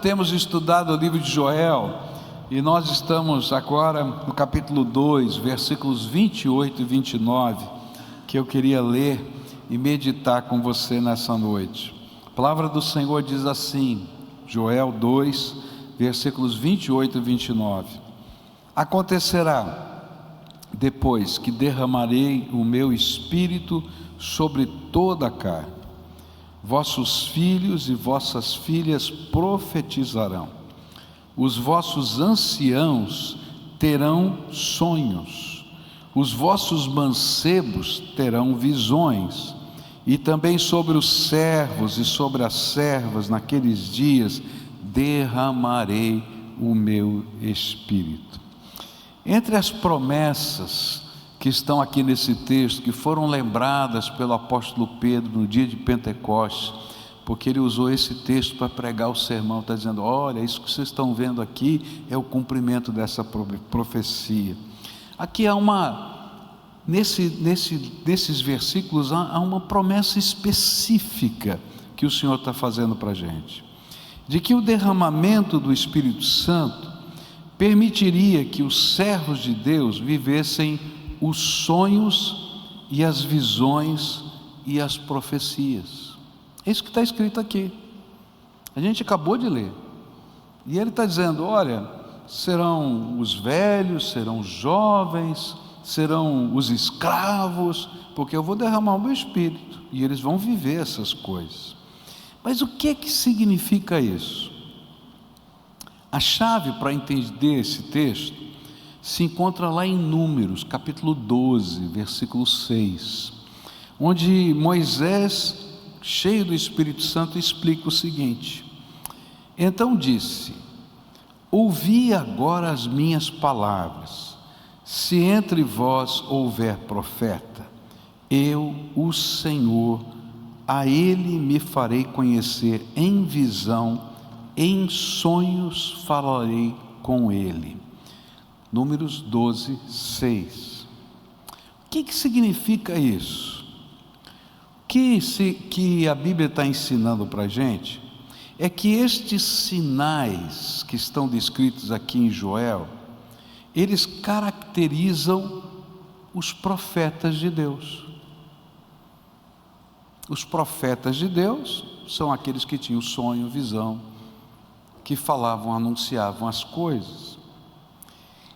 temos estudado o livro de Joel, e nós estamos agora no capítulo 2, versículos 28 e 29, que eu queria ler e meditar com você nessa noite. A palavra do Senhor diz assim, Joel 2, versículos 28 e 29: Acontecerá depois que derramarei o meu espírito sobre toda a carne, vossos filhos e vossas filhas profetizarão, os vossos anciãos terão sonhos, os vossos mancebos terão visões, e também sobre os servos e sobre as servas naqueles dias derramarei o meu espírito. Entre as promessas que estão aqui nesse texto, que foram lembradas pelo apóstolo Pedro no dia de Pentecostes, porque ele usou esse texto para pregar o sermão, está dizendo, olha, isso que vocês estão vendo aqui é o cumprimento dessa profecia. Aqui há nesses versículos há uma promessa específica que o Senhor está fazendo para a gente, de que o derramamento do Espírito Santo permitiria que os servos de Deus vivessem os sonhos e as visões e as profecias. É isso que está escrito aqui. A gente acabou de ler. E ele está dizendo, olha, serão os velhos, serão os jovens, serão os escravos, porque eu vou derramar o meu espírito, e eles vão viver essas coisas. Mas o que significa isso? A chave para entender esse texto se encontra lá em Números, capítulo 12, versículo 6, onde Moisés, cheio do Espírito Santo, explica o seguinte: Então disse, ouvi agora as minhas palavras, se entre vós houver profeta, eu, o Senhor, a ele me farei conhecer em visão, em sonhos falarei com ele. Números 12, 6. O que significa isso? O que a Bíblia está ensinando para a gente é que estes sinais que estão descritos aqui em Joel, eles caracterizam os profetas de Deus. Os profetas de Deus são aqueles que tinham sonho, visão, que falavam, anunciavam as coisas.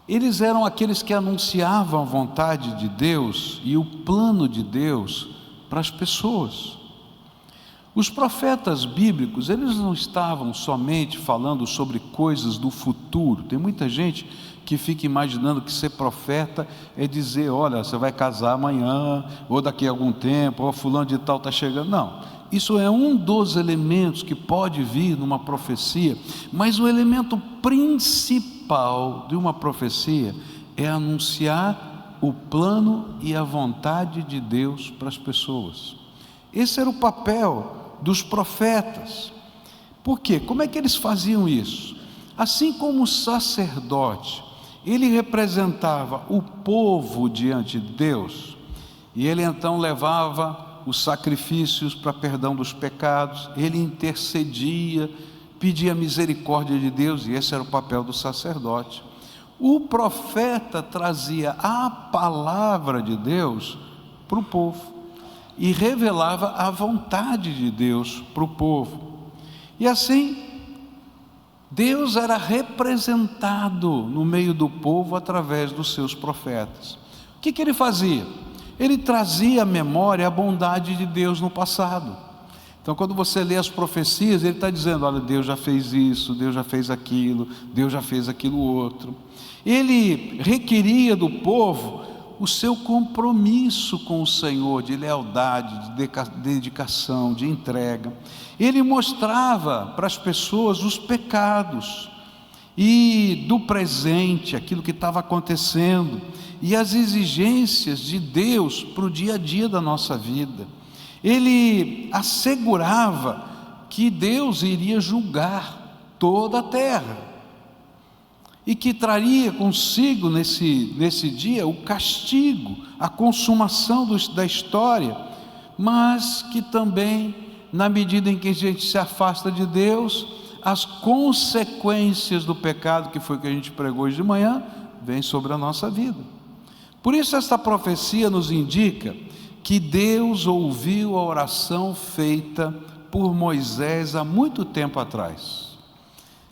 Eles eram aqueles que anunciavam a vontade de Deus e o plano de Deus para as pessoas. Os profetas bíblicos, eles não estavam somente falando sobre coisas do futuro. Tem muita gente que fica imaginando que ser profeta é dizer, olha, você vai casar amanhã, ou daqui a algum tempo, ou fulano de tal está chegando. Não, isso é um dos elementos que pode vir numa profecia, mas o elemento principal de uma profecia é anunciar o plano e a vontade de Deus para as pessoas. Esse era o papel dos profetas. Por quê? Como é que eles faziam isso? Assim como o sacerdote, ele representava o povo diante de Deus, e ele então levava os sacrifícios para perdão dos pecados, ele intercedia, pedia misericórdia de Deus, e esse era o papel do sacerdote. O profeta trazia a palavra de Deus para o povo, e revelava a vontade de Deus para o povo, e assim, Deus era representado no meio do povo através dos seus profetas. O que ele fazia? Ele trazia à memória a bondade de Deus no passado. Então, quando você lê as profecias, ele está dizendo, olha, Deus já fez isso, Deus já fez aquilo, Deus já fez aquilo outro. Ele requeria do povo o seu compromisso com o Senhor, de lealdade, de dedicação, de entrega. Ele mostrava para as pessoas os pecados e do presente, aquilo que estava acontecendo, e as exigências de Deus para o dia a dia da nossa vida. Ele assegurava que Deus iria julgar toda a terra, e que traria consigo nesse dia o castigo, a consumação da história, mas que também, na medida em que a gente se afasta de Deus, as consequências do pecado, que foi o que a gente pregou hoje de manhã, vem sobre a nossa vida. Por isso esta profecia nos indica que Deus ouviu a oração feita por Moisés há muito tempo atrás.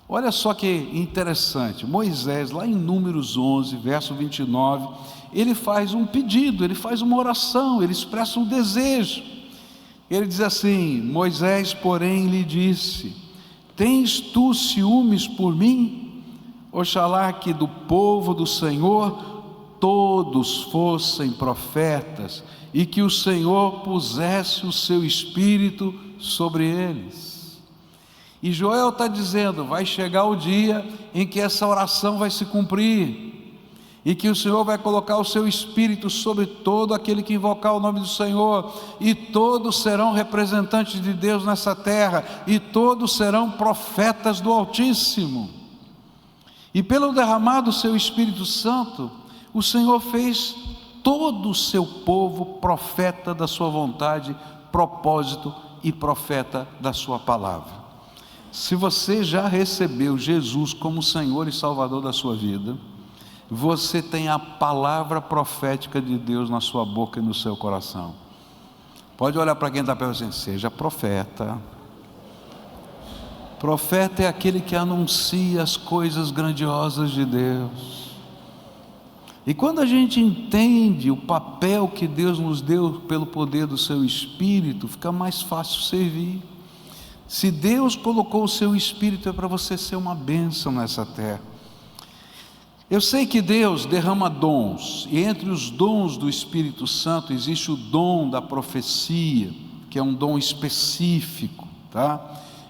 Olha só que interessante, Moisés, lá em Números 11, verso 29, ele faz um pedido, ele faz uma oração, ele expressa um desejo. Ele diz assim: Moisés, porém, lhe disse: tens tu ciúmes por mim? Oxalá que do povo do Senhor todos fossem profetas, e que o Senhor pusesse o seu espírito sobre eles. E Joel está dizendo: vai chegar o dia em que essa oração vai se cumprir, e que o Senhor vai colocar o seu espírito sobre todo aquele que invocar o nome do Senhor, e todos serão representantes de Deus nessa terra, e todos serão profetas do Altíssimo. E pelo derramar do seu Espírito Santo, o Senhor fez todo o seu povo profeta da sua vontade, propósito e profeta da sua palavra. Se você já recebeu Jesus como Senhor e Salvador da sua vida, você tem a palavra profética de Deus na sua boca e no seu coração. Pode olhar para quem está perto assim: seja profeta. Profeta é aquele que anuncia as coisas grandiosas de Deus. E quando a gente entende o papel que Deus nos deu pelo poder do seu Espírito, fica mais fácil servir. Se Deus colocou o seu Espírito, é para você ser uma bênção nessa terra. Eu sei que Deus derrama dons, e entre os dons do Espírito Santo existe o dom da profecia, que é um dom específico, tá?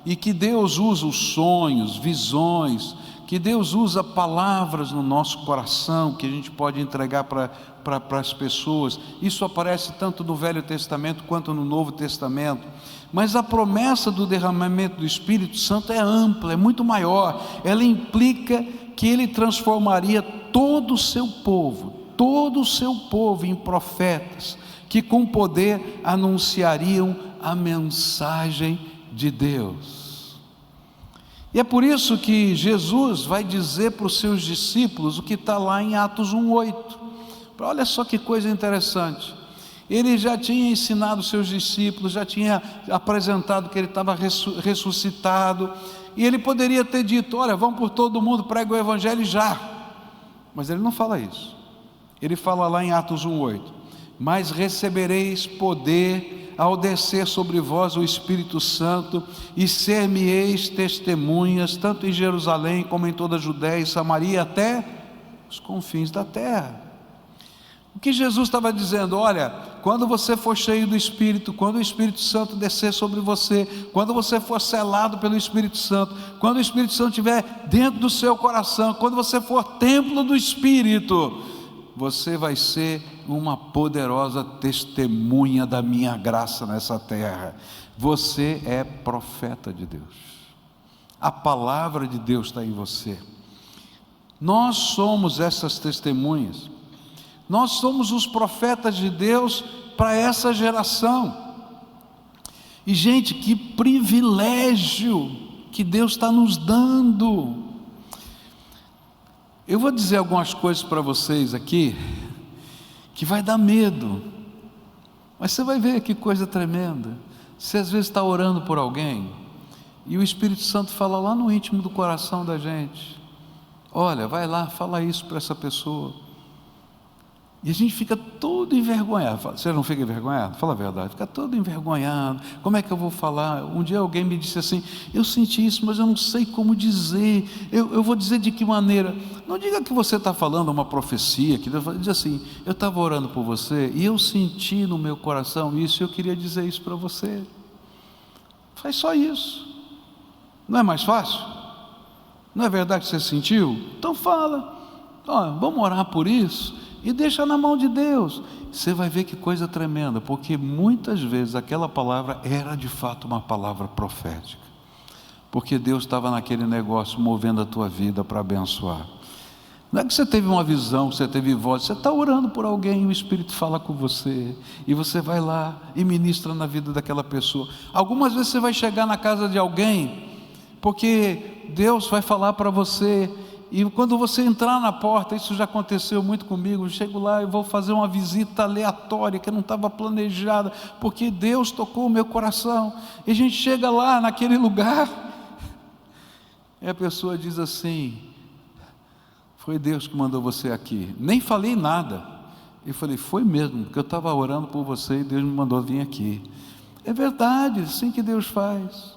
E que Deus usa os sonhos, visões, que Deus usa palavras no nosso coração, que a gente pode entregar para as pessoas. Isso aparece tanto no Velho Testamento quanto no Novo Testamento. Mas a promessa do derramamento do Espírito Santo é ampla, é muito maior. Ela implica que Ele transformaria todo o seu povo em profetas, que com poder anunciariam a mensagem de Deus. E é por isso que Jesus vai dizer para os seus discípulos o que está lá em Atos 1:8. Olha só que coisa interessante. Ele já tinha ensinado os seus discípulos, já tinha apresentado que ele estava ressuscitado, e ele poderia ter dito: olha, vão por todo mundo, prega o Evangelho já. Mas ele não fala isso. Ele fala lá em Atos 1:8: mas recebereis poder ao descer sobre vós o Espírito Santo, e ser-me-eis testemunhas, tanto em Jerusalém como em toda a Judéia e Samaria, até os confins da terra. O que Jesus estava dizendo: olha, quando você for cheio do Espírito, quando o Espírito Santo descer sobre você, quando você for selado pelo Espírito Santo, quando o Espírito Santo estiver dentro do seu coração, quando você for templo do Espírito, você vai ser uma poderosa testemunha da minha graça nessa terra. Você é profeta de Deus, a palavra de Deus está em você. Nós somos essas testemunhas. Nós somos os profetas de Deus para essa geração. E gente, que privilégio que Deus está nos dando. Eu vou dizer algumas coisas para vocês aqui, que vai dar medo, mas você vai ver que coisa tremenda. Você às vezes está orando por alguém, e o Espírito Santo fala lá no íntimo do coração da gente: olha, vai lá, fala isso para essa pessoa. E a gente fica todo envergonhado. Você não fica envergonhado? Fala a verdade. Fica todo envergonhado. Como é que eu vou falar? Um dia alguém me disse assim: eu senti isso, mas eu não sei como dizer. Eu vou dizer de que maneira? Não diga que você está falando uma profecia, que Deus vai dizer assim: eu estava orando por você e eu senti no meu coração isso, e eu queria dizer isso para você. Faz só isso. Não é mais fácil? Não é verdade que você sentiu? Então fala: vamos orar por isso. E deixa na mão de Deus. Você vai ver que coisa tremenda, porque muitas vezes aquela palavra era de fato uma palavra profética, porque Deus estava naquele negócio movendo a tua vida para abençoar. Não é que você teve uma visão, você teve voz, você está orando por alguém e o Espírito fala com você, e você vai lá e ministra na vida daquela pessoa. Algumas vezes você vai chegar na casa de alguém, porque Deus vai falar para você, e quando você entrar na porta, isso já aconteceu muito comigo, eu chego lá e vou fazer uma visita aleatória, que não estava planejada, porque Deus tocou o meu coração, e a gente chega lá naquele lugar, e a pessoa diz assim: foi Deus que mandou você aqui. Nem falei nada, eu falei: foi mesmo, porque eu estava orando por você e Deus me mandou vir aqui. É verdade, assim que Deus faz.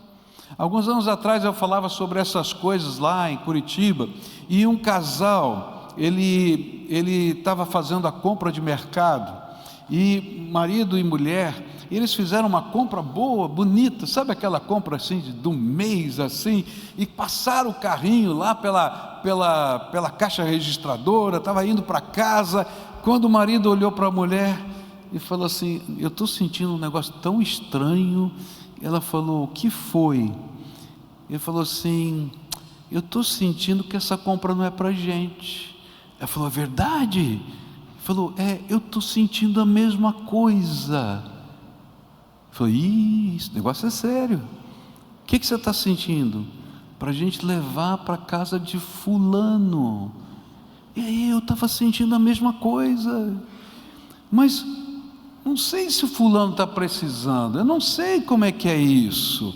Alguns anos atrás eu falava sobre essas coisas lá em Curitiba, e um casal, ele estava fazendo a compra de mercado, e marido e mulher, eles fizeram uma compra boa, bonita, sabe aquela compra assim de um mês assim, e passaram o carrinho lá pela caixa registradora, estava indo para casa, quando o marido olhou para a mulher e falou assim: eu estou sentindo um negócio tão estranho. Ela falou: o que foi? Ele falou assim: eu estou sentindo que essa compra não é para a gente. Ela falou: é verdade? Ele falou: eu estou sentindo a mesma coisa. Ele falou: esse negócio é sério. O que você está sentindo? Para a gente levar para a casa de fulano. E aí eu estava sentindo a mesma coisa, mas não sei se o fulano está precisando, eu não sei como é que é isso.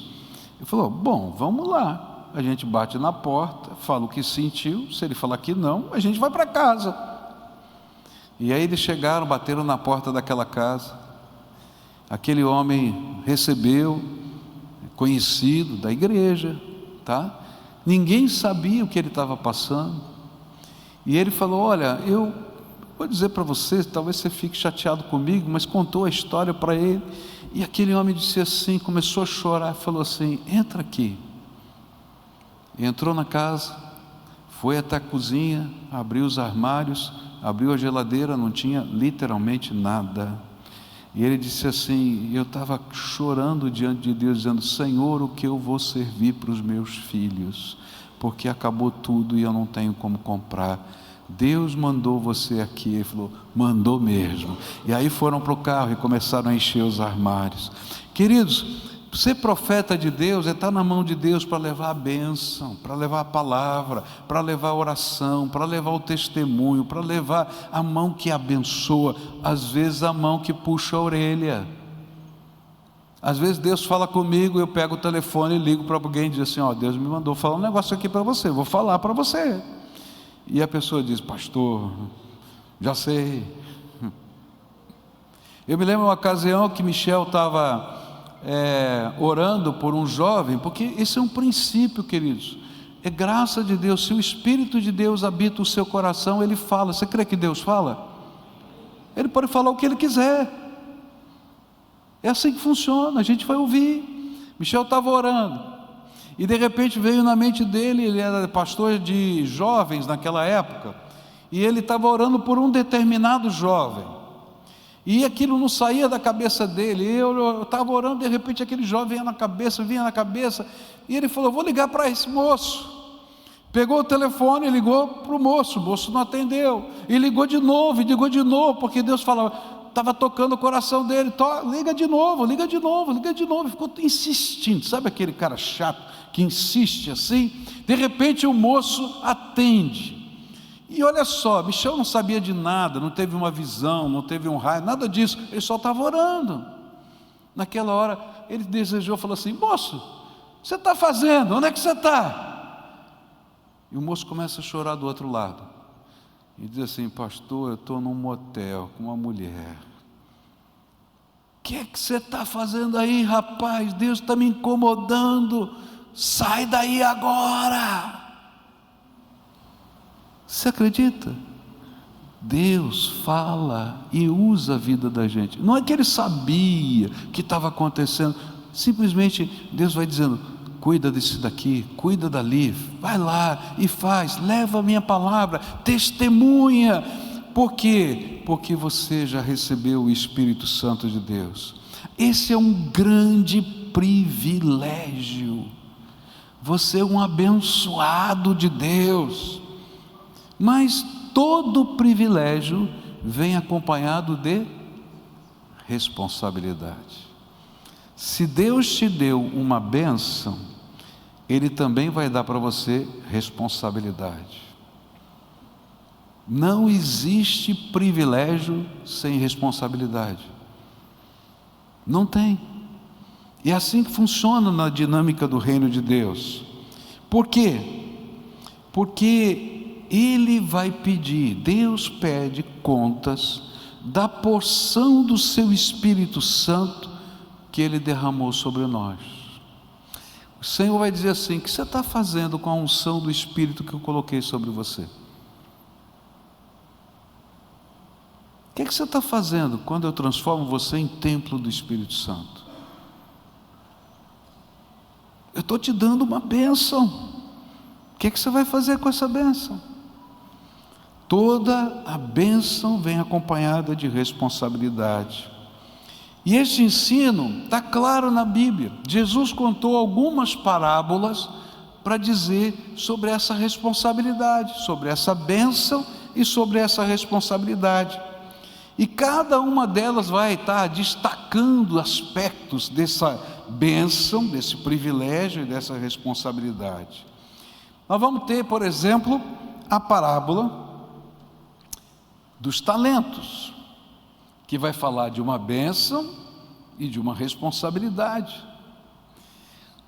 Ele falou: bom, vamos lá. A gente bate na porta, fala o que sentiu, se ele falar que não, a gente vai para casa. E aí eles chegaram, bateram na porta daquela casa, aquele homem recebeu, conhecido da igreja, tá? Ninguém sabia o que ele estava passando, e ele falou: olha, eu vou dizer para você, talvez você fique chateado comigo, mas contou a história para ele, e aquele homem disse assim, começou a chorar, falou assim: entra aqui. Entrou na casa, foi até a cozinha, abriu os armários, abriu a geladeira, não tinha literalmente nada, e ele disse assim: eu estava chorando diante de Deus, dizendo: Senhor, o que eu vou servir para os meus filhos, porque acabou tudo e eu não tenho como comprar. Deus mandou você aqui. Ele falou: mandou mesmo. E aí foram para o carro e começaram a encher os armários. Queridos, ser profeta de Deus é estar na mão de Deus para levar a bênção, para levar a palavra, para levar a oração, para levar o testemunho, para levar a mão que abençoa, às vezes a mão que puxa a orelha. Às vezes Deus fala comigo, eu pego o telefone e ligo para alguém e diz assim: ó, Deus me mandou falar um negócio aqui para você, vou falar para você. E a pessoa diz: pastor, já sei. Eu me lembro uma ocasião que Michel estava orando por um jovem, porque esse é um princípio, queridos, é graça de Deus. Se o Espírito de Deus habita o seu coração, Ele fala. Você crê que Deus fala? Ele pode falar o que Ele quiser, é assim que funciona, a gente vai ouvir. Michel estava orando, e de repente veio na mente dele, ele era pastor de jovens naquela época, e ele estava orando por um determinado jovem, e aquilo não saía da cabeça dele. Eu estava orando, de repente aquele jovem vinha na cabeça, e ele falou: vou ligar para esse moço. Pegou o telefone e ligou para o moço não atendeu, e ligou de novo, porque Deus falava, estava tocando o coração dele: liga de novo, ficou insistindo. Sabe aquele cara chato que insiste assim? De repente o moço atende, e olha só, Michel não sabia de nada, não teve uma visão, não teve um raio, nada disso, ele só estava orando. Naquela hora ele desejou, falou assim: moço, você está fazendo? Onde é que você está? E o moço começa a chorar do outro lado, e diz assim: pastor, eu estou num motel com uma mulher. O que é que você está fazendo aí, rapaz? Deus está me incomodando, sai daí agora. Você acredita? Deus fala e usa a vida da gente. Não é que ele sabia que estava acontecendo, simplesmente Deus vai dizendo: cuida disso daqui, cuida dali, vai lá e faz, leva a minha palavra, testemunha. Por quê? Porque você já recebeu o Espírito Santo de Deus. Esse é um grande privilégio. Você é um abençoado de Deus. Mas todo privilégio vem acompanhado de responsabilidade. Se Deus te deu uma bênção, Ele também vai dar para você responsabilidade. Não existe privilégio sem responsabilidade. Não tem. E é assim que funciona na dinâmica do reino de Deus. Por quê? Porque Ele vai pedir, Deus pede contas da porção do seu Espírito Santo que Ele derramou sobre nós. O Senhor vai dizer assim: o que você está fazendo com a unção do Espírito que eu coloquei sobre você? O que você está fazendo quando eu transformo você em templo do Espírito Santo? Eu estou te dando uma bênção. O que você vai fazer com essa bênção? Toda a bênção vem acompanhada de responsabilidade. E esse ensino está claro na Bíblia. Jesus contou algumas parábolas para dizer sobre essa responsabilidade, sobre essa bênção e sobre essa responsabilidade. E cada uma delas vai estar destacando aspectos dessa bênção, desse privilégio e dessa responsabilidade. Nós vamos ter, por exemplo, a parábola dos talentos, que vai falar de uma bênção e de uma responsabilidade.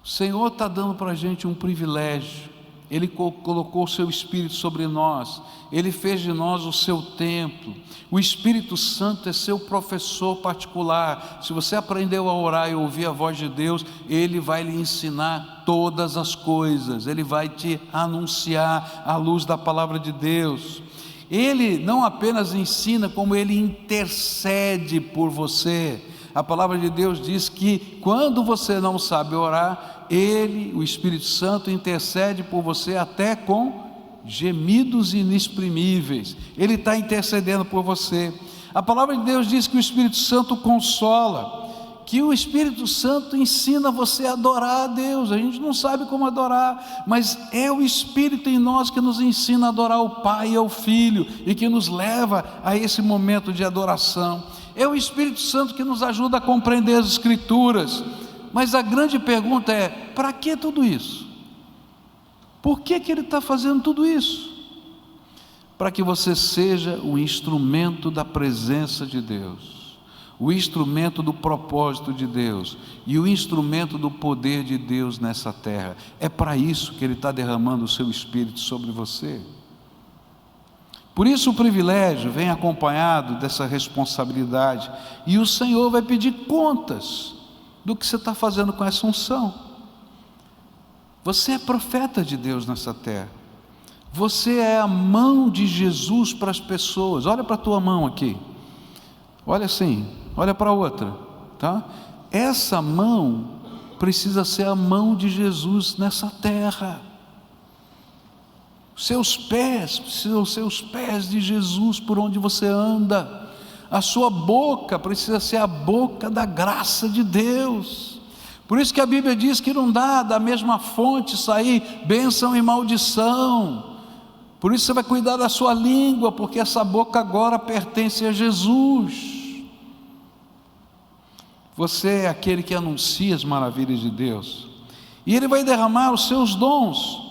O Senhor está dando para a gente um privilégio. Ele colocou o seu Espírito sobre nós, Ele fez de nós o seu templo. O Espírito Santo é seu professor particular. Se você aprendeu a orar e ouvir a voz de Deus, Ele vai lhe ensinar todas as coisas, Ele vai te anunciar a luz da palavra de Deus. Ele não apenas ensina, como Ele intercede por você. A palavra de Deus diz que quando você não sabe orar, Ele, o Espírito Santo, intercede por você até com gemidos inexprimíveis. Ele está intercedendo por você. A palavra de Deus diz que o Espírito Santo consola, que o Espírito Santo ensina você a adorar a Deus. A gente não sabe como adorar, mas é o Espírito em nós que nos ensina a adorar o Pai e ao Filho, e que nos leva a esse momento de adoração. É o Espírito Santo que nos ajuda a compreender as Escrituras. Mas a grande pergunta é: para que tudo isso? Por que Ele está fazendo tudo isso? Para que você seja o instrumento da presença de Deus, o instrumento do propósito de Deus e o instrumento do poder de Deus nessa terra. É para isso que Ele está derramando o seu Espírito sobre você. Por isso o privilégio vem acompanhado dessa responsabilidade, e o Senhor vai pedir contas do que você está fazendo com essa unção. Você é profeta de Deus nessa terra, você é a mão de Jesus para as pessoas. Olha para a tua mão aqui, olha assim, olha para a outra, tá? Essa mão precisa ser a mão de Jesus nessa terra. Seus pés precisam ser os pés de Jesus por onde você anda. A sua boca precisa ser a boca da graça de Deus. Por isso que a Bíblia diz que não dá da mesma fonte sair bênção e maldição. Por isso você vai cuidar da sua língua, porque essa boca agora pertence a Jesus. Você é aquele que anuncia as maravilhas de Deus, e Ele vai derramar os seus dons,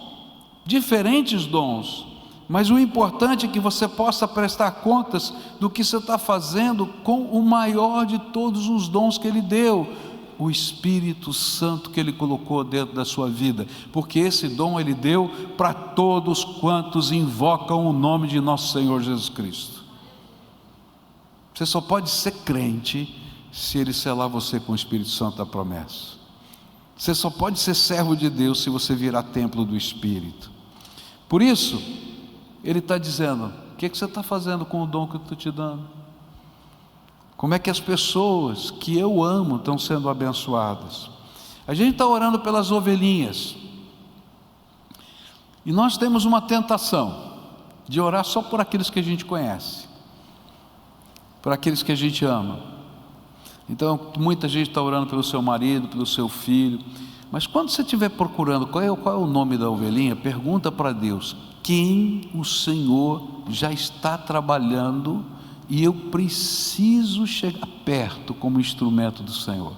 diferentes dons, mas o importante é que você possa prestar contas do que você está fazendo com o maior de todos os dons que Ele deu, o Espírito Santo que Ele colocou dentro da sua vida, porque esse dom Ele deu para todos quantos invocam o nome de nosso Senhor Jesus Cristo. Você só pode ser crente se Ele selar você com o Espírito Santo da promessa. Você só pode ser servo de Deus se você virar templo do Espírito. Por isso, Ele está dizendo: o que você está fazendo com o dom que eu estou te dando? Como é que as pessoas que eu amo estão sendo abençoadas? A gente está orando pelas ovelhinhas, e nós temos uma tentação de orar só por aqueles que a gente conhece, por aqueles que a gente ama. Então muita gente está orando pelo seu marido, pelo seu filho, mas quando você estiver procurando qual é o nome da ovelhinha, pergunta para Deus: quem o Senhor já está trabalhando e eu preciso chegar perto como instrumento do Senhor?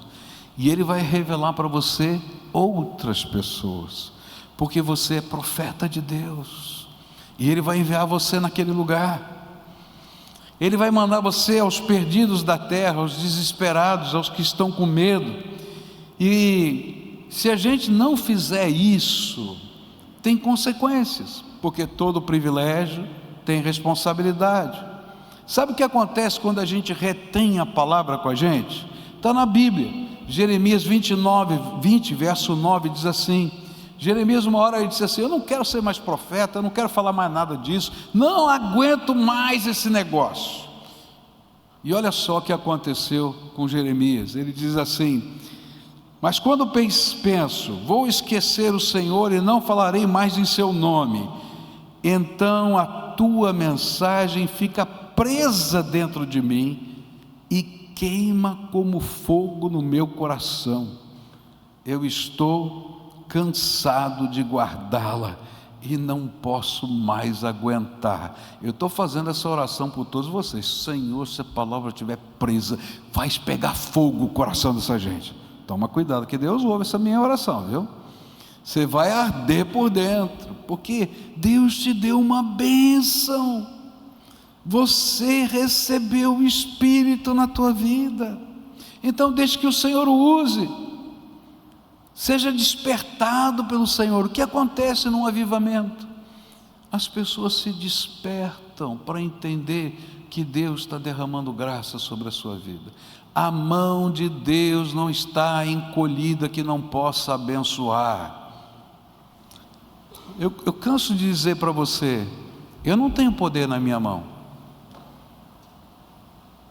E Ele vai revelar para você outras pessoas. porque você é profeta de Deus, e Ele vai enviar você naquele lugar. Ele vai mandar você aos perdidos da terra, aos desesperados, aos que estão com medo. E se a gente não fizer isso, tem consequências, porque todo privilégio tem responsabilidade. Sabe o que acontece quando a gente retém a palavra com a gente? Está na Bíblia, Jeremias 20, verso 9, diz assim. Jeremias, uma hora ele disse assim: eu não quero ser mais profeta, eu não quero falar mais nada disso, não aguento mais esse negócio. E olha só o que aconteceu com Jeremias. Ele diz assim: mas quando penso, vou esquecer o Senhor e não falarei mais em seu nome, então a tua mensagem fica presa dentro de mim e queima como fogo no meu coração. Eu estou cansado de guardá-la e não posso mais aguentar. Eu estou fazendo essa oração por todos vocês. Senhor, se a palavra estiver presa, faz pegar fogo o coração dessa gente. Toma cuidado, que Deus ouve essa minha oração, viu? Você vai arder por dentro, porque Deus te deu uma bênção. Você recebeu o Espírito na tua vida, então deixe que o Senhor o use. Seja despertado pelo Senhor. O que acontece num avivamento? As pessoas se despertam para entender que Deus está derramando graça sobre a sua vida. A mão de Deus não está encolhida que não possa abençoar. Eu canso de dizer para você: eu não tenho poder na minha mão.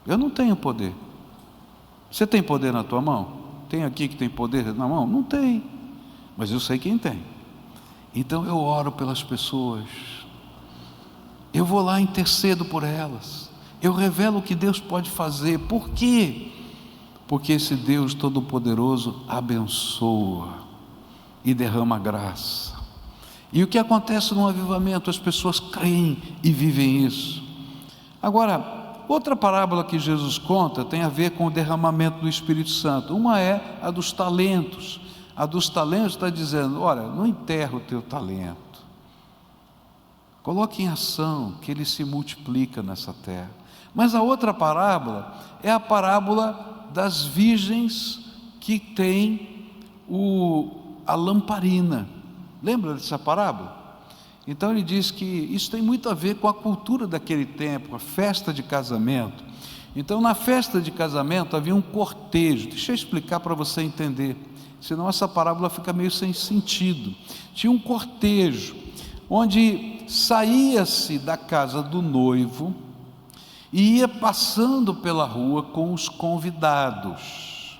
Eu não tenho poder. Você tem poder na tua mão? Tem aqui que tem poder na mão? Não tem, mas eu sei quem tem. Então eu oro pelas pessoas, eu vou lá, intercedo por elas, eu revelo o que Deus pode fazer. Por quê? Porque esse Deus Todo-Poderoso abençoa e derrama graça. E o que acontece no avivamento? As pessoas creem e vivem isso. Agora, outra parábola que Jesus conta tem a ver com o derramamento do Espírito Santo. Uma é a dos talentos. A dos talentos está dizendo: olha, não enterra o teu talento, coloque em ação, que ele se multiplica nessa terra. Mas a outra parábola é a parábola das virgens que tem a lamparina. Lembra dessa parábola? Então ele diz que isso tem muito a ver com a cultura daquele tempo, a festa de casamento. Então na festa de casamento havia um cortejo. Deixa eu explicar para você entender, senão essa parábola fica meio sem sentido. Tinha um cortejo, onde saía-se da casa do noivo e ia passando pela rua com os convidados,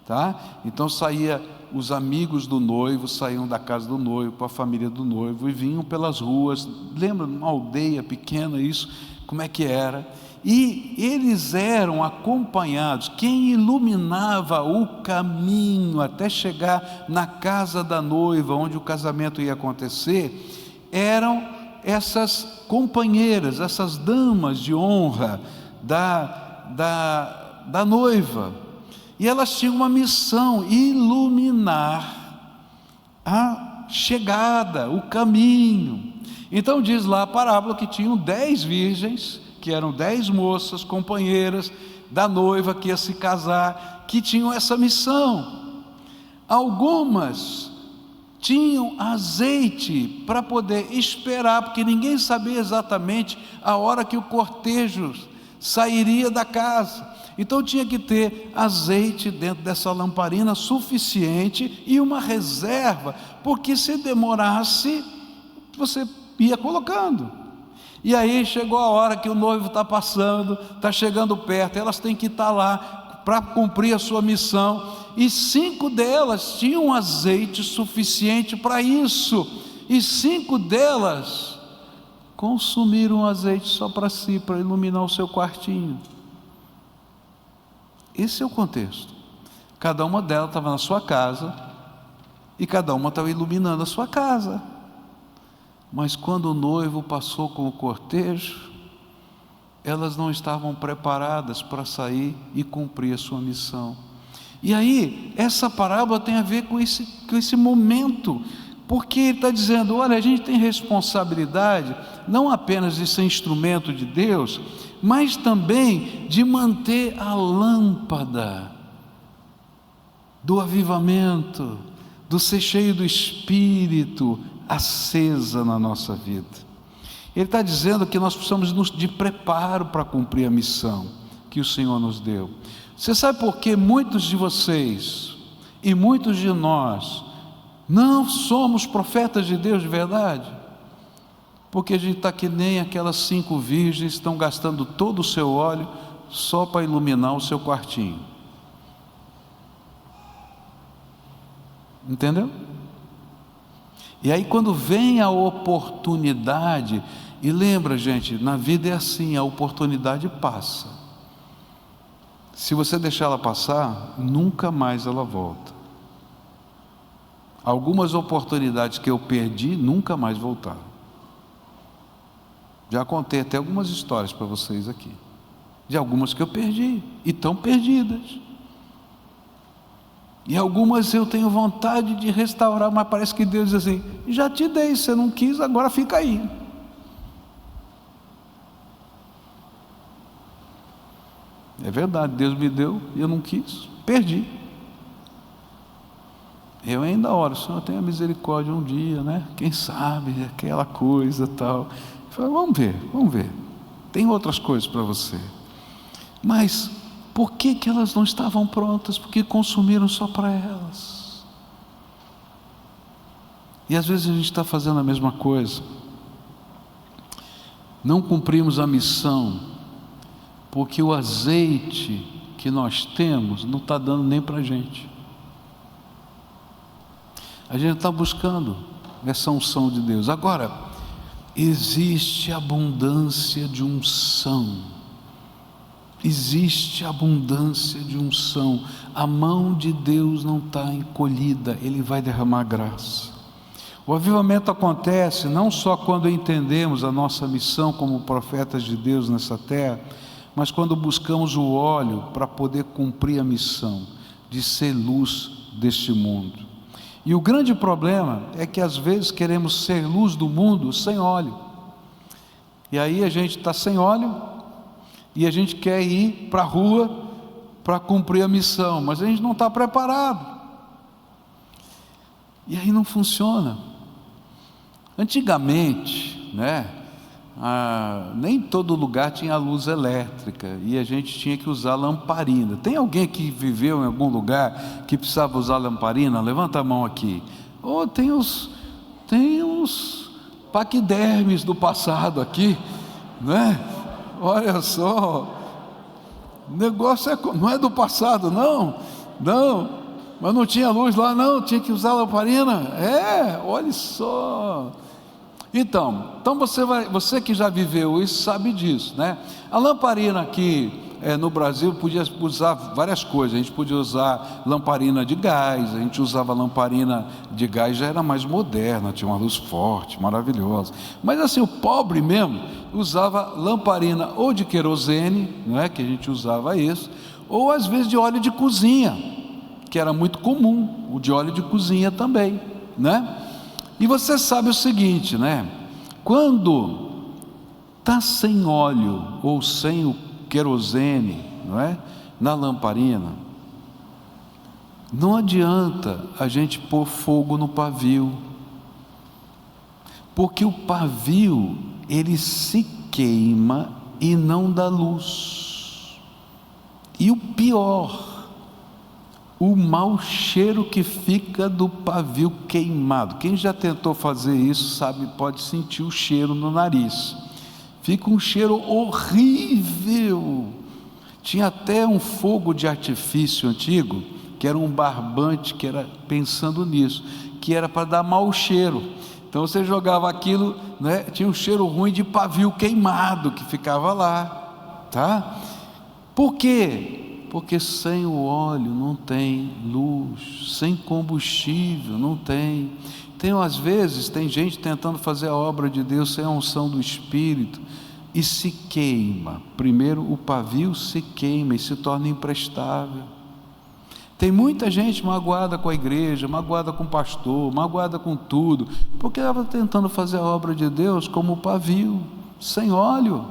tá? Então saía, os amigos do noivo saíam da casa do noivo, com a família do noivo, e vinham pelas ruas. Lembra, uma aldeia pequena, isso, como é que era? E eles eram acompanhados. Quem iluminava o caminho até chegar na casa da noiva, onde o casamento ia acontecer, eram essas companheiras, essas damas de honra da noiva. E elas tinham uma missão: iluminar a chegada, o caminho. Então diz lá a parábola que tinham 10 virgens, que eram 10 moças, companheiras da noiva que ia se casar, que tinham essa missão. Algumas tinham azeite para poder esperar, porque ninguém sabia exatamente a hora que o cortejo sairia da casa. Então tinha que ter azeite dentro dessa lamparina suficiente e uma reserva, porque se demorasse, você ia colocando. E aí chegou a hora que o noivo está passando, está chegando perto, elas têm que estar lá para cumprir a sua missão, e 5 delas tinham azeite suficiente para isso, e 5 delas consumiram azeite só para si, para iluminar o seu quartinho. Esse é o contexto. Cada uma delas estava na sua casa, e cada uma estava iluminando a sua casa. Mas quando o noivo passou com o cortejo, elas não estavam preparadas para sair e cumprir a sua missão. E aí, essa parábola tem a ver com esse momento, Porque ele está dizendo: olha, a gente tem responsabilidade não apenas de ser instrumento de Deus, mas também de manter a lâmpada do avivamento, do ser cheio do Espírito, acesa na nossa vida. Ele está dizendo que nós precisamos de preparo para cumprir a missão que o Senhor nos deu. Você sabe por que muitos de vocês e muitos de nós não somos profetas de Deus de verdade? Porque a gente está que nem aquelas 5 virgens que estão gastando todo o seu óleo só para iluminar o seu quartinho. Entendeu? E aí quando vem a oportunidade, e lembra, gente, na vida é assim, a oportunidade passa. Se você deixar ela passar, nunca mais ela volta. Algumas oportunidades que eu perdi, nunca mais voltaram. Já contei até algumas histórias para vocês aqui, de algumas que eu perdi, e estão perdidas. E algumas eu tenho vontade de restaurar, mas parece que Deus diz assim: já te dei, você não quis, agora fica aí. É verdade, Deus me deu e eu não quis, perdi. Eu ainda oro: Senhor, tenha misericórdia um dia, né? Quem sabe, aquela coisa tal. Eu falo: vamos ver. Tem outras coisas para você. Mas por que elas não estavam prontas? Porque consumiram só para elas. E às vezes a gente está fazendo a mesma coisa. Não cumprimos a missão porque o azeite que nós temos não está dando nem para a gente. A gente está buscando essa unção de Deus. Agora, existe abundância de unção. Existe abundância de unção. A mão de Deus não está encolhida, Ele vai derramar graça. O avivamento acontece não só quando entendemos a nossa missão como profetas de Deus nessa terra, mas quando buscamos o óleo para poder cumprir a missão de ser luz deste mundo. E o grande problema é que às vezes queremos ser luz do mundo sem óleo. E aí a gente está sem óleo e a gente quer ir para a rua para cumprir a missão, mas a gente não está preparado. E aí não funciona. Antigamente, nem todo lugar tinha luz elétrica e a gente tinha que usar lamparina. Tem alguém que viveu em algum lugar que precisava usar lamparina? Levanta a mão aqui. Oh, tem uns paquidermes do passado aqui, né? Olha só, o negócio não é do passado, não, mas não tinha luz lá, não, tinha que usar lamparina. Olha só. Então você que já viveu isso sabe disso, né? A lamparina aqui no Brasil podia usar várias coisas. A gente podia usar lamparina de gás, a gente usava lamparina de gás, já era mais moderna, tinha uma luz forte, maravilhosa. Mas assim, o pobre mesmo usava lamparina ou de querosene, não é? Que a gente usava isso, ou às vezes de óleo de cozinha, que era muito comum, o de óleo de cozinha também, né? E você sabe o seguinte, né? Quando está sem óleo ou sem o querosene, não é? Na lamparina, não adianta a gente pôr fogo no pavio, porque o pavio ele se queima e não dá luz. E o pior, o mau cheiro que fica do pavio queimado. Quem já tentou fazer isso sabe, pode sentir o cheiro no nariz. Fica um cheiro horrível. Tinha até um fogo de artifício antigo, que era um barbante, que era pensando nisso, que era para dar mau cheiro. Então você jogava aquilo, né? Tinha um cheiro ruim de pavio queimado que ficava lá, tá? Por quê? Porque sem o óleo não tem luz, sem combustível não tem. Às vezes tem gente tentando fazer a obra de Deus sem a unção do Espírito e se queima. Primeiro o pavio se queima e se torna imprestável. Tem muita gente magoada com a igreja, magoada com o pastor, magoada com tudo, porque ela está tentando fazer a obra de Deus como o pavio, sem óleo,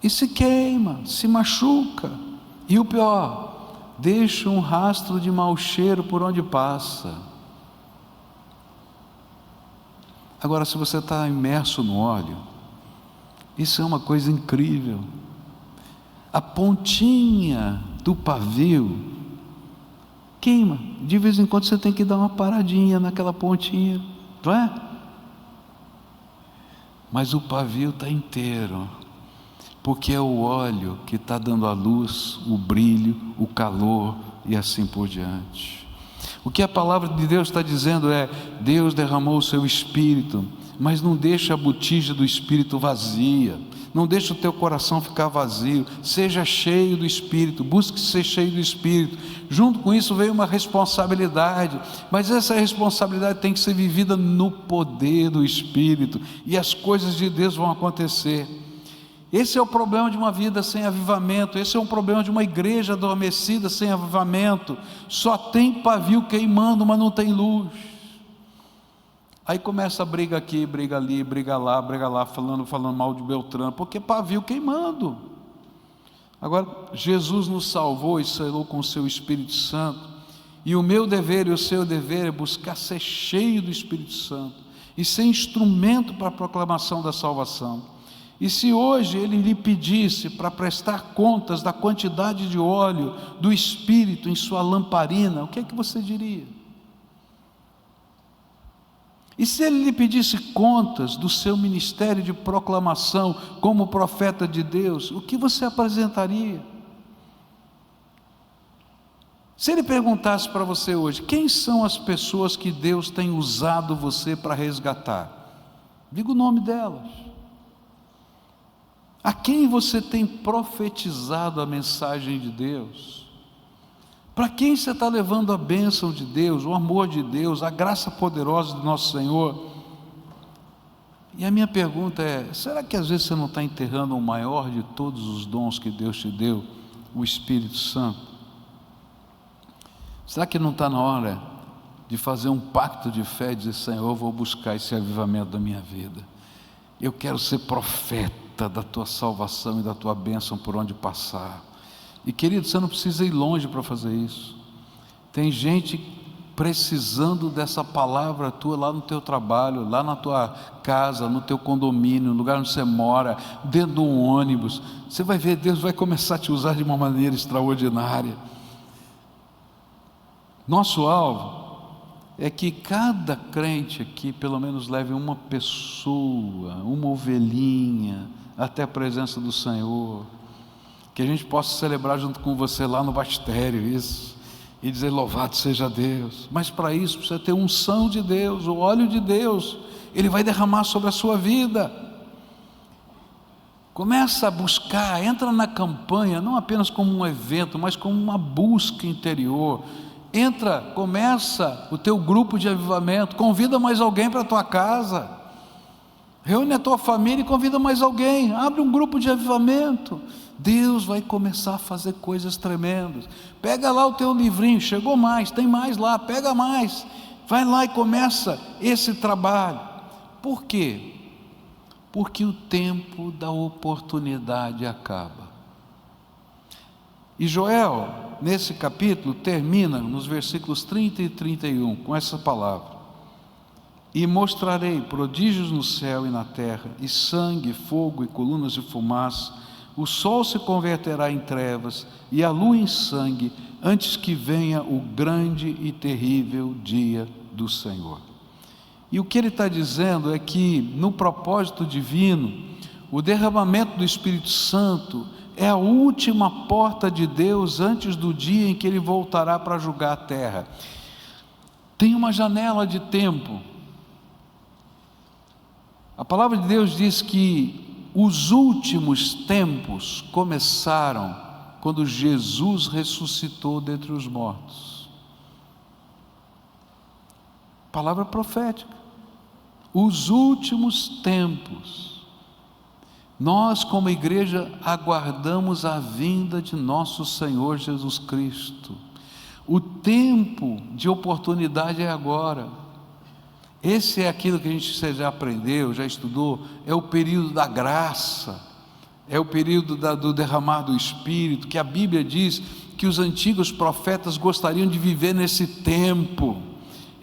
e se queima, se machuca, e o pior, deixa um rastro de mau cheiro por onde passa. Agora, se você está imerso no óleo, isso é uma coisa incrível. A pontinha do pavio queima. De vez em quando você tem que dar uma paradinha naquela pontinha, não é? Mas o pavio está inteiro, porque é o óleo que está dando a luz, o brilho, o calor e assim por diante. O que a palavra de Deus está dizendo é: Deus derramou o seu Espírito, mas não deixa a botija do Espírito vazia, não deixa o teu coração ficar vazio, seja cheio do Espírito, busque ser cheio do Espírito. Junto com isso veio uma responsabilidade, mas essa responsabilidade tem que ser vivida no poder do Espírito, e as coisas de Deus vão acontecer. Esse é o problema de uma vida sem avivamento, esse é um problema de uma igreja adormecida sem avivamento. Só tem pavio queimando, mas não tem luz. Aí começa a briga aqui, briga ali, briga lá, falando mal de Beltrano, porque pavio queimando. Agora, Jesus nos salvou e selou com o seu Espírito Santo, e o meu dever e o seu dever é buscar ser cheio do Espírito Santo, e ser instrumento para a proclamação da salvação. E se hoje ele lhe pedisse para prestar contas da quantidade de óleo do Espírito em sua lamparina, o que é que você diria? E se ele lhe pedisse contas do seu ministério de proclamação como profeta de Deus, o que você apresentaria? Se ele perguntasse para você hoje: quem são as pessoas que Deus tem usado você para resgatar? Diga o nome delas. A quem você tem profetizado a mensagem de Deus? Para quem você está levando a bênção de Deus, o amor de Deus, a graça poderosa do nosso Senhor? E a minha pergunta é: será que às vezes você não está enterrando o maior de todos os dons que Deus te deu, o Espírito Santo? Será que não está na hora de fazer um pacto de fé e dizer: Senhor, eu vou buscar esse avivamento da minha vida, eu quero ser profeta da tua salvação e da tua bênção por onde passar. E querido, você não precisa ir longe para fazer isso. Tem gente precisando dessa palavra tua lá no teu trabalho, lá na tua casa, no teu condomínio, no lugar onde você mora, dentro de um ônibus. Você vai ver, Deus vai começar a te usar de uma maneira extraordinária. Nosso alvo é que cada crente aqui pelo menos leve uma pessoa, uma ovelhinha até a presença do Senhor, que a gente possa celebrar junto com você lá no bastério isso, e dizer: louvado seja Deus. Mas para isso precisa ter unção de Deus, o óleo de Deus, Ele vai derramar sobre a sua vida. Começa a buscar, entra na campanha, não apenas como um evento, mas como uma busca interior. Entra, começa o teu grupo de avivamento, convida mais alguém para a tua casa, reúne a tua família e convida mais alguém, abre um grupo de avivamento. Deus vai começar a fazer coisas tremendas. Pega lá o teu livrinho, chegou mais, tem mais lá, pega mais, vai lá e começa esse trabalho. Por quê? Porque o tempo da oportunidade acaba. E Joel, nesse capítulo, termina nos versículos 30 e 31 com essa palavra: e mostrarei prodígios no céu e na terra, e sangue, fogo e colunas de fumaça. O sol se converterá em trevas e a lua em sangue, antes que venha o grande e terrível dia do Senhor. E o que ele está dizendo é que no propósito divino, o derramamento do Espírito Santo é a última porta de Deus antes do dia em que Ele voltará para julgar a terra. Tem uma janela de tempo. A palavra de Deus diz que os últimos tempos começaram quando Jesus ressuscitou dentre os mortos. Palavra profética. Os últimos tempos. Nós, como igreja, aguardamos a vinda de nosso Senhor Jesus Cristo. O tempo de oportunidade é agora. Esse é aquilo que a gente já aprendeu, já estudou, é o período da graça, é o período do derramar do Espírito, que a Bíblia diz que os antigos profetas gostariam de viver nesse tempo.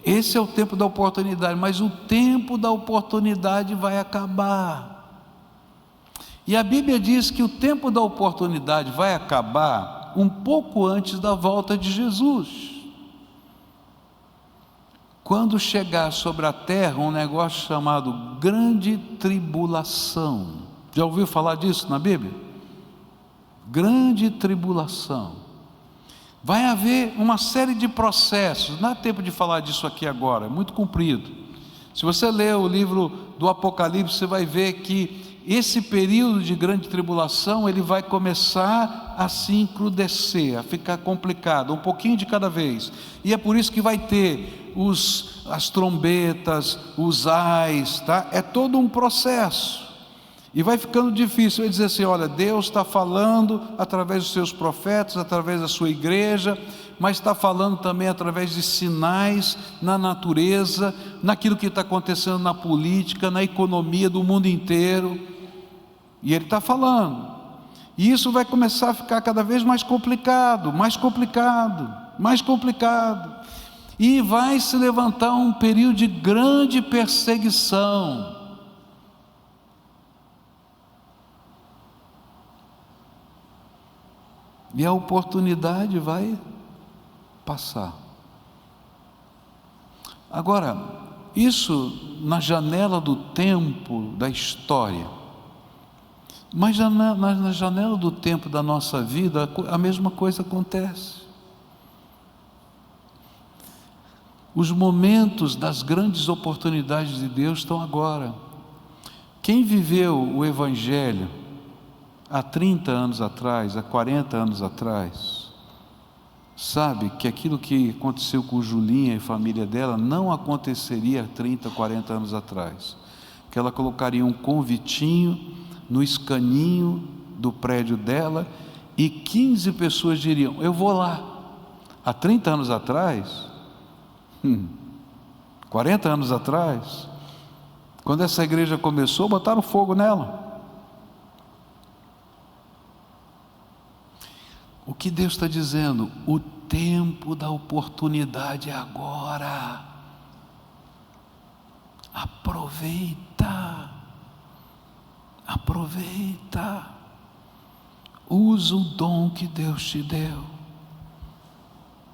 Esse é o tempo da oportunidade, mas o tempo da oportunidade vai acabar. E a Bíblia diz que o tempo da oportunidade vai acabar um pouco antes da volta de Jesus. Quando chegar sobre a terra um negócio chamado grande tribulação. Já ouviu falar disso na Bíblia? Grande tribulação. Vai haver uma série de processos, não há tempo de falar disso aqui agora, é muito comprido. Se você ler o livro do Apocalipse, você vai ver que esse período de grande tribulação, ele vai começar a se encrudescer, a ficar complicado, um pouquinho de cada vez, e é por isso que vai ter as trombetas, os ais, tá? É todo um processo, e vai ficando difícil. Vai dizer assim: olha, Deus está falando através dos seus profetas, através da sua igreja, mas está falando também através de sinais na natureza, naquilo que está acontecendo na política, na economia do mundo inteiro, e Ele está falando, e isso vai começar a ficar cada vez mais complicado, mais complicado, mais complicado, e vai se levantar um período de grande perseguição. E a oportunidade vai passar. Agora, isso na janela do tempo da história, mas na janela do tempo da nossa vida, a mesma coisa acontece. Os momentos das grandes oportunidades de Deus estão agora. Quem viveu o Evangelho há 30 anos atrás, há 40 anos atrás, sabe que aquilo que aconteceu com Julinha e a família dela não aconteceria há 30, 40 anos atrás, que ela colocaria um convitinho no escaninho do prédio dela e 15 pessoas diriam: eu vou lá. Há 30 anos atrás, 40 anos atrás, quando essa igreja começou, botaram fogo nela. O que Deus está dizendo? O tempo da oportunidade é agora. Aproveita, aproveita, usa o dom que Deus te deu,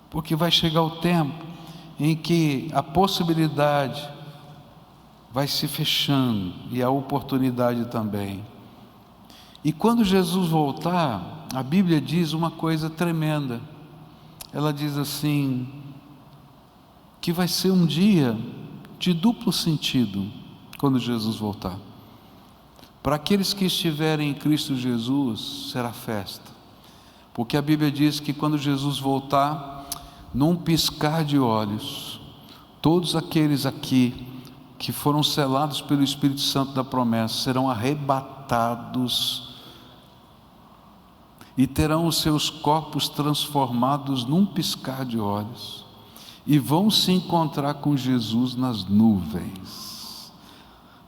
porque vai chegar o tempo em que a possibilidade vai se fechando e a oportunidade também. E quando Jesus voltar, a Bíblia diz uma coisa tremenda. Ela diz assim, que vai ser um dia de duplo sentido quando Jesus voltar. Para aqueles que estiverem em Cristo Jesus, será festa, porque a Bíblia diz que quando Jesus voltar, num piscar de olhos, todos aqueles aqui que foram selados pelo Espírito Santo da promessa serão arrebatados e terão os seus corpos transformados num piscar de olhos, e vão se encontrar com Jesus nas nuvens.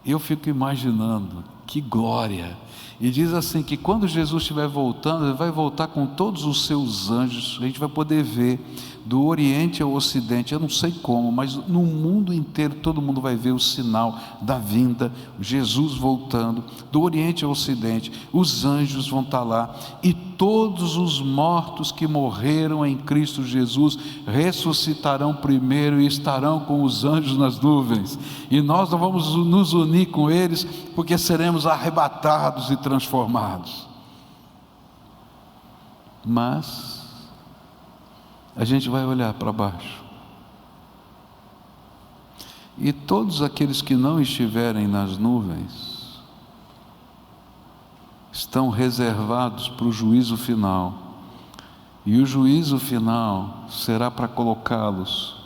Eu fico imaginando, que glória! E diz assim, que quando Jesus estiver voltando, Ele vai voltar com todos os seus anjos. A gente vai poder ver do Oriente ao Ocidente, eu não sei como, mas no mundo inteiro todo mundo vai ver o sinal da vinda, Jesus voltando, do Oriente ao Ocidente, os anjos vão estar lá, e todos os mortos que morreram em Cristo Jesus ressuscitarão primeiro e estarão com os anjos nas nuvens, e nós não vamos nos unir com eles, porque seremos arrebatados e transformados. Mas a gente vai olhar para baixo, e todos aqueles que não estiverem nas nuvens estão reservados para o juízo final, e o juízo final será para colocá-los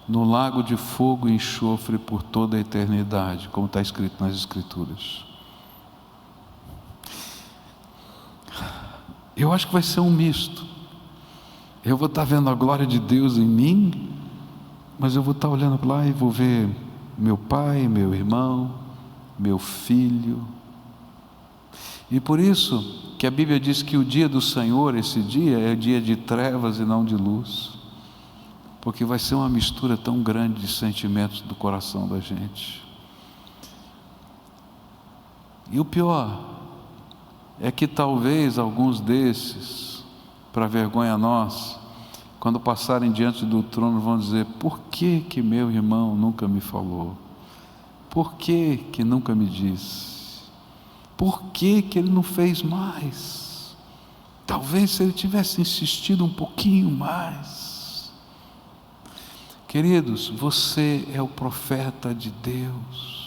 no lago de fogo e enxofre por toda a eternidade, como está escrito nas Escrituras. Eu acho que vai ser um misto. Eu vou estar vendo a glória de Deus em mim, mas eu vou estar olhando para lá e vou ver meu pai, meu irmão, meu filho. E por isso que a Bíblia diz que o dia do Senhor, esse dia, é dia de trevas e não de luz, porque vai ser uma mistura tão grande de sentimentos do coração da gente. E o pior é que talvez alguns desses, para vergonha nossa, quando passarem diante do trono, vão dizer: por que que meu irmão nunca me falou? Por que que nunca me disse? Por que que ele não fez mais? Talvez se ele tivesse insistido um pouquinho mais. Queridos, você é o profeta de Deus.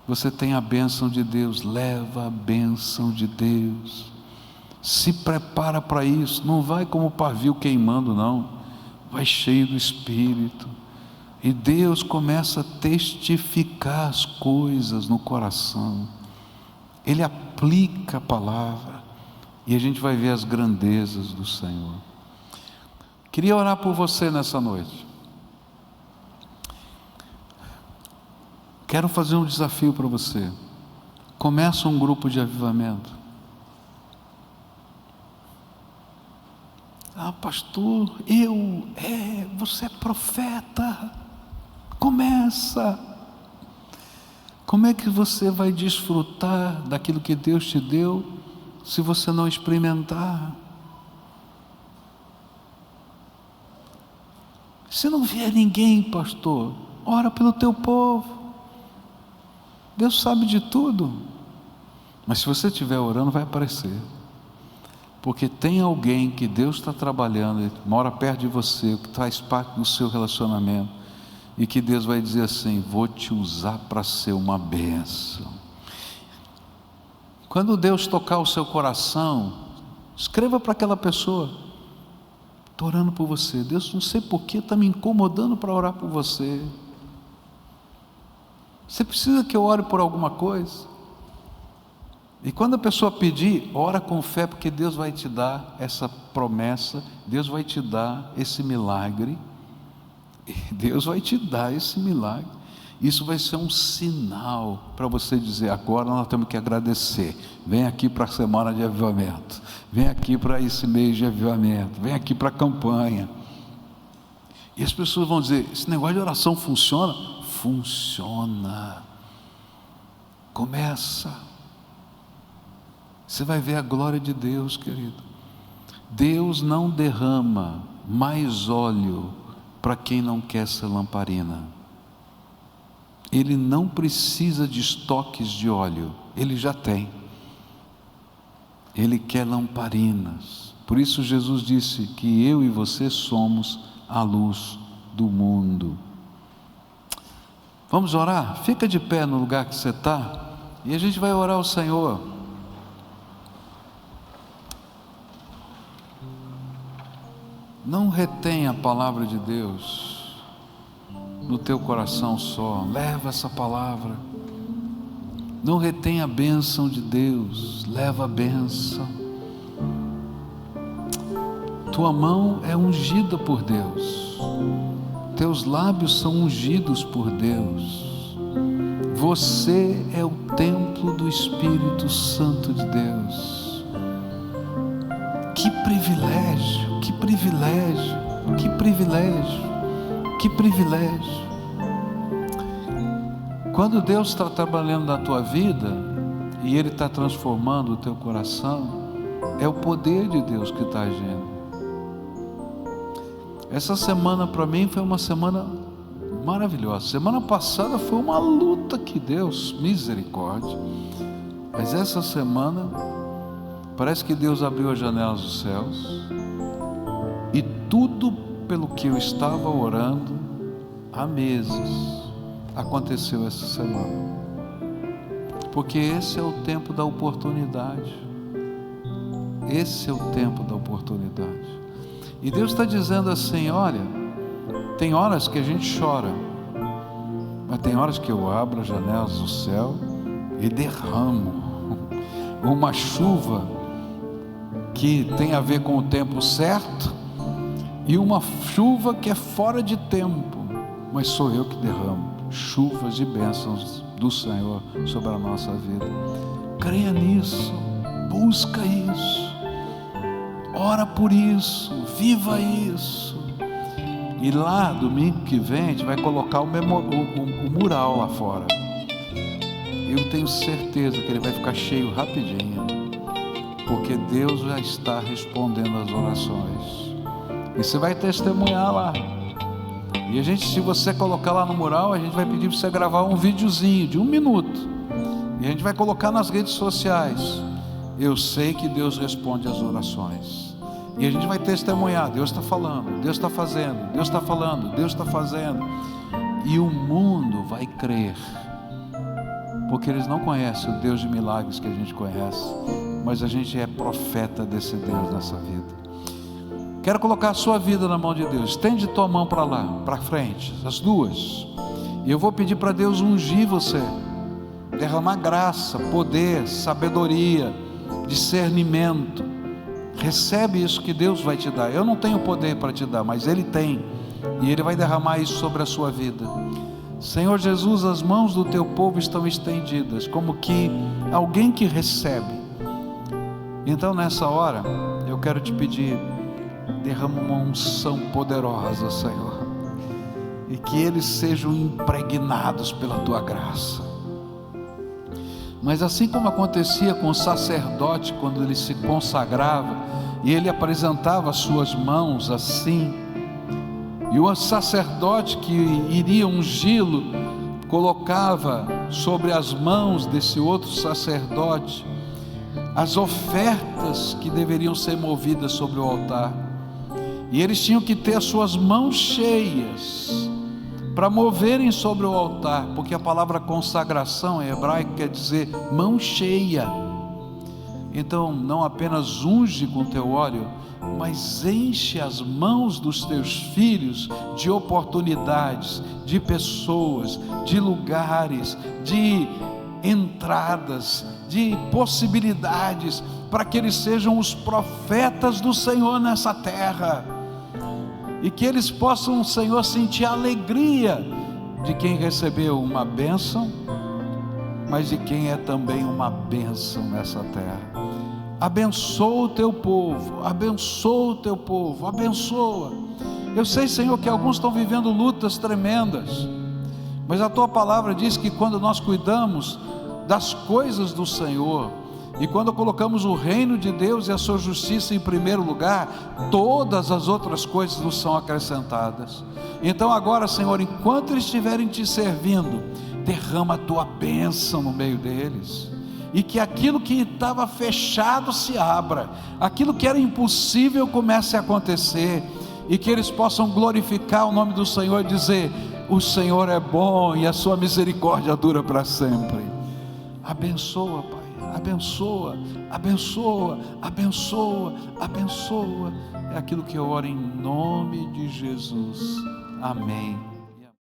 Você tem a bênção de Deus, leva a bênção de Deus. Se prepara para isso, não vai como pavio queimando, não. Vai cheio do Espírito. E Deus começa a testificar as coisas no coração. Ele aplica a palavra. E a gente vai ver as grandezas do Senhor. Queria orar por você nessa noite. Quero fazer um desafio para você. Começa um grupo de avivamento. Ah, pastor, você é profeta. Começa. Como é que você vai desfrutar daquilo que Deus te deu se você não experimentar? Se não vier ninguém, pastor, ora pelo teu povo. Deus sabe de tudo. Mas se você estiver orando, vai aparecer. Porque tem alguém que Deus está trabalhando, ele mora perto de você, que faz parte do seu relacionamento, e que Deus vai dizer assim: vou te usar para ser uma bênção. Quando Deus tocar o seu coração, escreva para aquela pessoa: estou orando por você. Deus, não sei porquê, está me incomodando para orar por você. Você precisa que eu ore por alguma coisa? E quando a pessoa pedir, ora com fé, porque Deus vai te dar essa promessa, Deus vai te dar esse milagre, Deus vai te dar esse milagre. Isso vai ser um sinal para você dizer: agora nós temos que agradecer. Vem aqui para a semana de avivamento, vem aqui para esse mês de avivamento, vem aqui para a campanha. E as pessoas vão dizer: esse negócio de oração funciona? Funciona. Começa. Você vai ver a glória de Deus, querido. Deus não derrama mais óleo para quem não quer ser lamparina. Ele não precisa de estoques de óleo, ele já tem. Ele quer lamparinas. Por isso Jesus disse que eu e você somos a luz do mundo. Vamos orar? Fica de pé no lugar que você está e a gente vai orar ao Senhor. Não retenha a palavra de Deus no teu coração só. Leva essa palavra. Não retenha a bênção de Deus. Leva a bênção. Tua mão é ungida por Deus. Teus lábios são ungidos por Deus. Você é o templo do Espírito Santo de Deus. Que privilégio, que privilégio, que privilégio, que privilégio. Quando Deus está trabalhando na tua vida e Ele está transformando o teu coração, é o poder de Deus que está agindo. Essa semana para mim foi uma semana maravilhosa. Semana passada foi uma luta que Deus, misericórdia. Mas essa semana parece que Deus abriu as janelas dos céus e tudo pelo que eu estava orando há meses aconteceu essa semana. Porque esse é o tempo da oportunidade. Esse é o tempo da oportunidade. E Deus está dizendo assim: olha, tem horas que a gente chora, mas tem horas que eu abro as janelas do céu e derramo uma chuva que tem a ver com o tempo certo e uma chuva que é fora de tempo, mas sou eu que derramo chuvas de bênçãos do Senhor sobre a nossa vida. Creia nisso, busca isso, ora por isso, viva isso. E lá, domingo que vem, a gente vai colocar o mural lá fora. Eu tenho certeza que ele vai ficar cheio rapidinho, porque Deus já está respondendo as orações. E você vai testemunhar lá. E a gente, se você colocar lá no mural, a gente vai pedir para você gravar um videozinho de 1 minuto. E a gente vai colocar nas redes sociais. Eu sei que Deus responde as orações. E a gente vai testemunhar, Deus está falando, Deus está fazendo, Deus está falando, Deus está fazendo. E o mundo vai crer, porque eles não conhecem o Deus de milagres que a gente conhece, mas a gente é profeta desse Deus nessa vida. Quero colocar a sua vida na mão de Deus. Estende tua mão para lá, para frente, as duas. E eu vou pedir para Deus ungir você, derramar graça, poder, sabedoria, discernimento. Recebe isso que Deus vai te dar. Eu não tenho poder para te dar, mas Ele tem, e Ele vai derramar isso sobre a sua vida. Senhor Jesus, as mãos do teu povo estão estendidas, como que alguém que recebe. Então nessa hora, eu quero te pedir, derrama uma unção poderosa, Senhor, e que eles sejam impregnados pela tua graça. Mas assim como acontecia com o sacerdote, quando ele se consagrava, e ele apresentava as suas mãos assim, e o sacerdote que iria ungí-lo, colocava sobre as mãos desse outro sacerdote, as ofertas que deveriam ser movidas sobre o altar, e eles tinham que ter as suas mãos cheias, para moverem sobre o altar, porque a palavra consagração em hebraico quer dizer mão cheia. Então não apenas unge com teu óleo, mas enche as mãos dos teus filhos de oportunidades, de pessoas, de lugares, de entradas, de possibilidades, para que eles sejam os profetas do Senhor nessa terra. E que eles possam, Senhor, sentir a alegria de quem recebeu uma bênção, mas de quem é também uma bênção nessa terra. Abençoa o teu povo, abençoa o teu povo, abençoa. Eu sei, Senhor, que alguns estão vivendo lutas tremendas, mas a tua palavra diz que quando nós cuidamos das coisas do Senhor, e quando colocamos o reino de Deus e a sua justiça em primeiro lugar, todas as outras coisas nos são acrescentadas. Então agora, Senhor, enquanto eles estiverem te servindo, derrama a tua bênção no meio deles, e que aquilo que estava fechado se abra, aquilo que era impossível comece a acontecer, e que eles possam glorificar o nome do Senhor e dizer: o Senhor é bom e a sua misericórdia dura para sempre. Abençoa, Pai. Abençoa, abençoa, abençoa, abençoa. É aquilo que eu oro em nome de Jesus. Amém.